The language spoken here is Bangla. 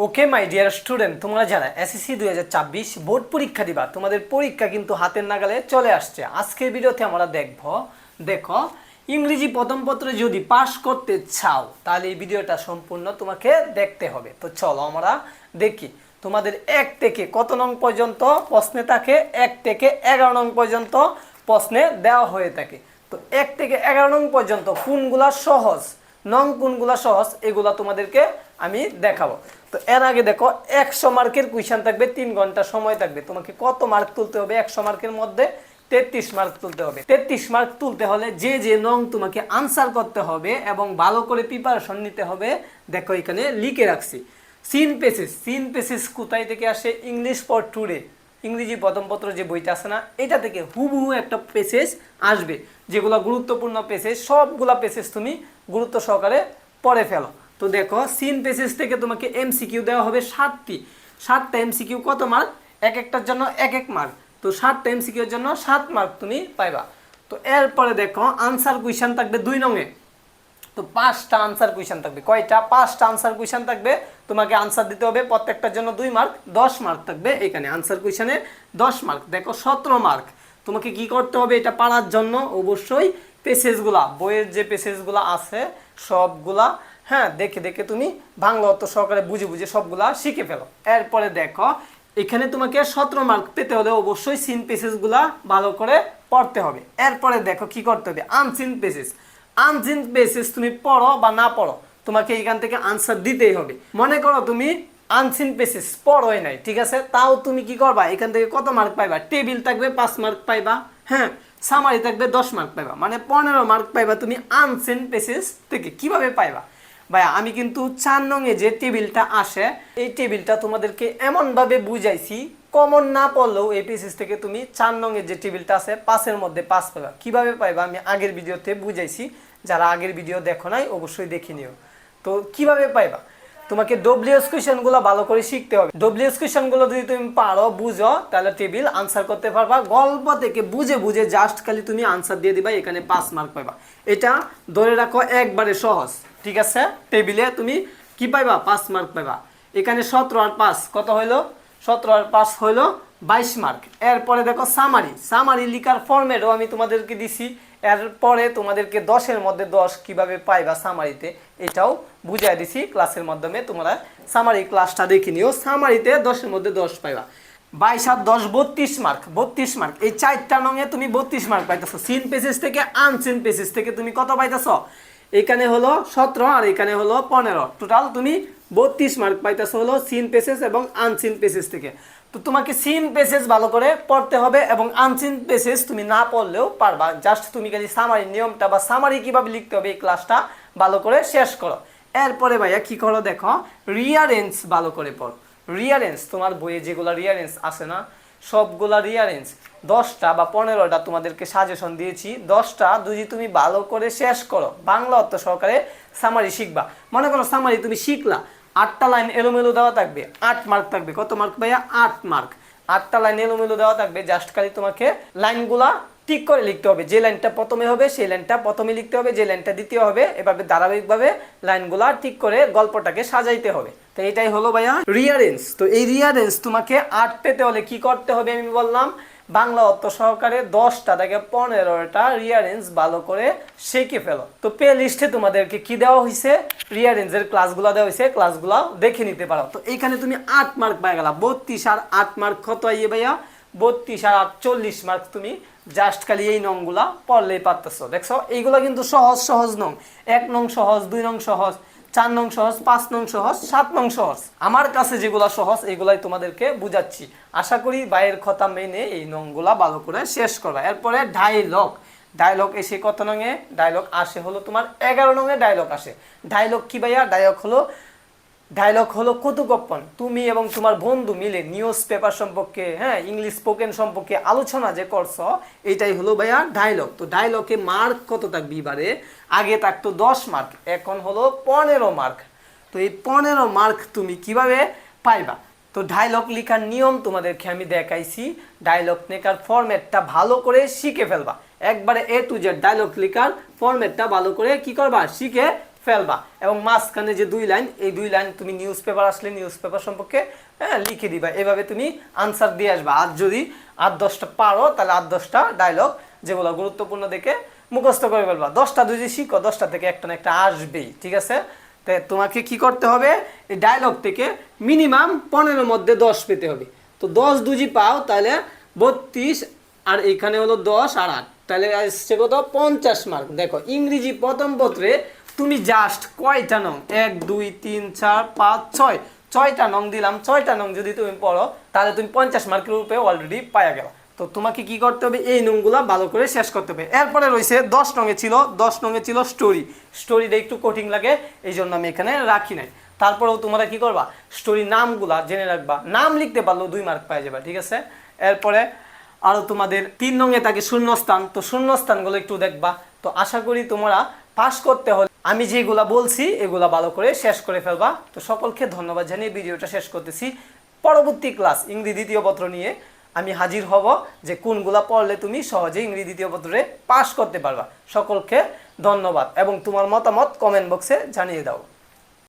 ওকে মাই ডিয়ার স্টুডেন্ট, তোমরা যারা এসএসসি 2024 বোর্ড পরীক্ষা দিবা, তোমাদের পরীক্ষা কিন্তু হাতের নাগালে চলে আসছে। আজকের ভিডিওতে আমরা দেখো ইংরেজি প্রথম পত্রে যদি পাস করতে চাও তাহলে এই ভিডিওটা সম্পূর্ণ তোমাকে দেখতে হবে। তো চলো আমরা দেখি তোমাদের 1 থেকে কত নং পর্যন্ত প্রশ্নে থাকে। 1 থেকে 11 নং পর্যন্ত প্রশ্নে দেওয়া হয়ে থাকে। তো 1 থেকে 11 নং পর্যন্ত কোনগুলা সহজ, কোনগুলা সহজ এগুলা তোমাদেরকে আমি দেখাবো। তো এর আগে দেখো 100 মার্কের কোয়েশ্চেন থাকবে, 3 ঘন্টা সময় থাকবে। তোমাকে কত মার্ক তুলতে হবে? 100 মার্কের মধ্যে 33 মার্ক তুলতে হবে। 33 মার্ক তুলতে হলে যে নং তোমাকে আনসার করতে হবে এবং ভালো করে প্রিপারেশন নিতে হবে। দেখো এখানে লিখে রাখছি সিন পেসেস কোথায় থেকে আসে? ইংলিশ ফর টুডে, ইংরেজি প্রথম পত্র যে বইটা আছে না, এটা থেকে হুবহু একটা পেসেজ আসবে, যেগুলো গুরুত্বপূর্ণ পেসেজ। সবগুলা পেসেজ তুমি গুরুত্ব সহকারে পড়ে ফেলো। তো দেখো সিন পেসেজ থেকে তোমাকে এমসিকিউ দেওয়া হবে 7টা এমসিকিউ। কত মার্ক? এক একটার জন্য 1 মার্ক। তো 7টা এমসিকিউর জন্য 7 মার্ক তুমি পাইবা। তো এরপরে দেখো আনসার কোয়েশ্চেন থাকবে 2 নংয়ে। তো 5টা আনসার কোয়েশ্চেন থাকবে। কয়টা? 5টা আনসার কোয়েশ্চেন থাকবে। তোমাকে আনসার দিতে হবে, প্রত্যেকটার জন্য 2 মার্ক, 10 মার্ক থাকবে এখানে আনসার কোয়েশ্চেনে 10 মার্ক। দেখো 17 মার্ক। তোমাকে কি করতে হবে এটা পারার জন্য? অবশ্যই পেসেজগুলা, বইয়ের যে পেসেজগুলা আছে সবগুলা দেখে তুমি বাংলা অর্থ সহকারে বুঝে সবগুলা শিখে ফেলো। এরপরে দেখো এখানে তোমাকে 17 মার্ক পেতে হলে অবশ্যই সিন পেসেজগুলা ভালো করে পড়তে হবে। এরপরে দেখো কি করতে হবে? আনসিন পেসেজ তুমি পড়ো বা না পড়ো, তোমাকে এখান থেকে আনসার দিতেই হবে। মনে করো তুমি আনসিন পেসেজ পড়োই নাই, ঠিক আছে, তাও তুমি কি করবা? এখান থেকে কত মার্ক পাইবা? টেবিল থাকবে 5 মার্ক পাইবা, সামারি থাকবে 10 মার্ক পাইবা, মানে 15 মার্ক পাইবা তুমি আনসিন পেসেজ থেকে। কিভাবে পাইবা? ভাইয়া আমি কিন্তু 4 নংয়ে যে টেবিলটা আসে এই টেবিলটা তোমাদেরকে এমনভাবে বুঝাইছি, কমন না পড়লেও এই পেসেজ থেকে তুমি 4 নংয়ের যে টেবিলটা আছে 5-এর মধ্যে 5 পাইবা। কিভাবে পাইবা আমি আগের ভিডিওতে বুঝাইছি, যারা আগের ভিডিও দেখো নাই অবশ্যই দেখে নিও। তো কিভাবে পাইবা? তোমাকে ডব্লিউএস কোয়েশ্চেনগুলো ভালো করে শিখতে হবে। ডব্লিউএস কোয়েশ্চেনগুলো যদি তুমি পারো, বুঝো, তাহলে টেবিল আনসার করতে পারবা। গল্প থেকে বুঝে জাস্ট খালি তুমি আনসার দিয়ে দিবা, এখানে 5 মার্ক পাইবা। এটা ধরে রাখো একবারে সহজ, ঠিক আছে। টেবিলে তুমি কি পাইবা? 5 মার্ক পাইবা। এখানে 17 আর 5 কত হইলো? 17 আর 5 হইলো 22 মার্ক। এরপরে দেখো সামারি লিখার ফরম্যাটও আমি তোমাদেরকে দিছি। এরপরে তোমাদেরকে 10-এর মধ্যে 10 কিভাবে পাইবা সামারিতে এটাও বুঝাই দিছি ক্লাসের মাধ্যমে। তোমরা সামারি ক্লাসটা দেখে নিও। সামারিতে 10-এর মধ্যে 10 পাইবা। 22 আর 10 32 মার্ক। এই 4টা নংয়ে তুমি 32 মার্ক পাইতেছো। সিন পেসেজ থেকে আনসিন পেসেজ থেকে তুমি কত পাইতেছো? এখানে হলো 17 আর এখানে হলো 15, টোটাল তুমি 32 মার্ক পাইতেছো হলো সিন পেসেজ এবং আনসিন পেসেজ থেকে। তো তোমাকে সিন পেসেজ ভালো করে পড়তে হবে এবং আনসিন পেসেজ তুমি না পড়লেও পারবা। জাস্ট তুমি খালি সামারি নিয়মটা বা সামারি কিভাবে লিখতে হবে এই ক্লাসটা ভালো করে শেষ করো। এরপরে ভাইয়া কি করো? দেখো রিয়ারেঞ্জ ভালো করে পড়ো। রিয়ারেঞ্জ তোমার বইয়ে যেগুলো রিয়ারেঞ্জ আছে না, সবগুলা রিয়ারেঞ্জ 10টা বা 15টা তোমাদেরকে সাজেশন দিয়েছি। 10টা যদি তুমি ভালো করে শেষ করো, বাংলা অর্থ সহকারে সামারি শিখবা। মনে করো সামারি তুমি শিখলা, 8টা লাইন এলোমেলো দেওয়া থাকবে, 8 মার্ক থাকবে। কত মার্ক ভাইয়া? 8 মার্ক। 8টা লাইন এলোমেলো দেওয়া থাকবে, জাস্ট খালি তোমাকে লাইনগুলা ঠিক করে লিখতে হবে। যে লাইনটা প্রথমে হবে সেই লাইনটা প্রথমে লিখতে হবে, যে লাইনটা দ্বিতীয় হবে, এভাবে ধারাবাহিকভাবে লাইনগুলা ঠিক করে গল্পটাকে সাজাইতে হবে। তো এটাই হলো ভাইয়া রিয়ারেঞ্জ। তো এই রিয়ারেঞ্জ তোমাকে 8 পেতে হলে কি করতে হবে আমি বললাম, বাংলা অর্থ সহকারে 10টা থেকে 15টা রিয়ারেঞ্জ ভালো করে শিখে ফেলো। তো প্লে লিস্টে তোমাদেরকে কি দেওয়া হয়েছে? রিয়ারেঞ্জের ক্লাসগুলো দেওয়া হয়েছে, ক্লাসগুলো দেখে নিতে পারো। তো এইখানে তুমি 8 মার্ক পাই গেলা। 32 আর 8 মার্ক কত আইয়ে ভাইয়া? 32 আর 8 40 মার্ক। তুমি জাস্ট খালি এই নংগুলা পড়লেই পারতেছো। দেখছো এইগুলা কিন্তু সহজ নং। 1 নং সহজ, 2 নং সহজ, 4 নং সহজ, 5 নং সহজ, 7 নং সহজ। আমার কাছে যেগুলা সহজ এগুলাই তোমাদেরকে বুঝাচ্ছি। আশা করি বাইরের কথা মেনে এই নংগুলা ভালো করে শেষ করবা। এরপরে ডায়লগ এসে কত নংয়ে? ডায়লগ আসে হলো তোমার 11 নংয়ে ডায়লগ আসে। ডায়লগ কি ভাইয়া? ডায়লগ হলো কতুকপন। তুমি এবং তোমার বন্ধু মিলে নিউজ পেপার সম্পর্কে, ইংলিশ স্পোকেন সম্পর্কে আলোচনা যে করছো, এটাই হলো ভাইয়া ডায়লগ। তো ডায়লগে মার্ক কত থাকবে? এবারে আগে থাকতো 10 মার্ক, এখন হলো 15 মার্ক। তো এই 15 মার্ক তুমি কিভাবে পাইবা? তো ডায়লগ লেখার নিয়ম তোমাদেরকে আমি দেখাইছি। ডায়লগ লেখার ফরম্যাটটা ভালো করে শিখে ফেলবা। একবারে A to Z ডায়লগ লেখার ফরম্যাটটা ভালো করে কি করবা? শিখে ফেলবা এবং মাঝখানে যে 2 লাইন, এই 2 লাইন তুমি নিউজ পেপার আসলে নিউজ পেপার সম্পর্কে লিখে দিবা। এভাবে তুমি আনসার দিয়ে আসবা। আর যদি 8-10টা পারো তাহলে 8-10টা ডায়লগ যেগুলো গুরুত্বপূর্ণ দেখে মুখস্থ করে ফেলবা। 10টা যদি শিখো 10টা থেকে একটা না একটা আসবেই, ঠিক আছে? তো তোমাকে কি করতে হবে, এই ডায়লগ থেকে মিনিমাম 15 মধ্যে 10 পেতে হবে। তো 10 যদি পাও তাহলে 32, আর এখানে হলো 10 আর 8, তাহলে আসছে কত, 50 মার্ক। দেখো ইংরেজি প্রথম পত্রে তুমি জাস্ট কয়টা নং, 1 2 3 4 5 6, 6টা নং দিলাম। 6টা নং যদি তুমি পড়ো তাহলে তুমি 50 মার্কের রূপে অলরেডি পাওয়া গেল। তো তোমাকে কি করতে হবে, এই নংগুলা ভালো করে শেষ করতে হবে। এরপরে রয়েছে 10 নংয়ে ছিল, 10 নংয়ে ছিল স্টোরি। স্টোরিটা একটু কঠিন লাগে, এই জন্য আমি এখানে রাখি নাই। তারপরেও তোমরা কি করবা, স্টোরি নামগুলা জেনে রাখবা। নাম লিখতে পারলেও 2 মার্ক পাওয়া যাবে, ঠিক আছে? এরপরে আরও তোমাদের 3 নংয়ে থাকে শূন্যস্থান, তো শূন্যস্থানগুলো একটু দেখবা। তো আশা করি তোমরা পাস করতে হলে আমি যেগুলা বলছি এগুলা ভালো করে শেষ করে ফেলবা। তো সকলকে ধন্যবাদ জানিয়ে ভিডিওটা শেষ করতেছি। পরবর্তী ক্লাস ইংরেজি দ্বিতীয় পত্র নিয়ে আমি হাজির হব, যে কোনগুলা পড়লে তুমি সহজে ইংরেজি দ্বিতীয় পত্রে পাস করতে পারবা। সকলকে ধন্যবাদ এবং তোমার মতামত কমেন্ট বক্সে জানিয়ে দাও।